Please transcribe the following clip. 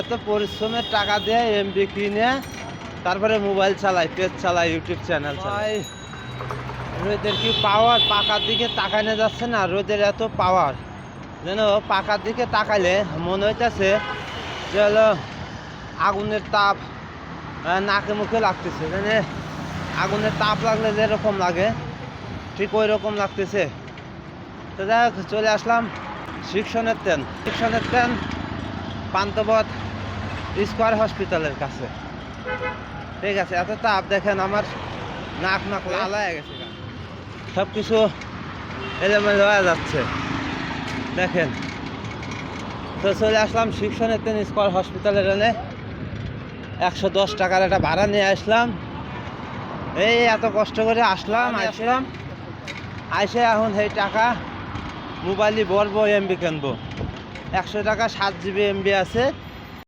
এত পরিশ্রমের টাকা দিয়ে এমবি কিনে তারপরে মোবাইল চালাই, পেজ চালাই, ইউটিউব চ্যানেল চালাই। রোদের কি পাওয়ার, পাকার দিকে তাকানো যাচ্ছে না। রোদের এত পাওয়ার যেন পাকার দিকে তাকাইলে মনে হইতেছে যে হলো আগুনের তাপ নাকে মুখে লাগতেছে। মানে আগুনের তাপ লাগলে যেরকম লাগে ঠিক ওই রকম লাগতেছে। তো যাই হোক, চলে আসলাম শিক্ষণের ট্রেন পান্থপথ স্কয়ার হসপিটালের কাছে। ঠিক আছে, এত তাপ দেখেন, আমার নাক লাল হয়ে গেছে, সব কিছু এলোমেলো হয়ে যাচ্ছে দেখেন। তো চলে আসলাম শিক্ষণের ট্রেন স্কয়ার হসপিটালের এনে 110 টাকার একটা ভাড়া নিয়ে আসলাম। এই এত কষ্ট করে আসলাম আইসে এখন সেই টাকা মোবাইলই ভরবো, এমবি কিনবো। 100 টাকা 7 জিবি এমবি আছে,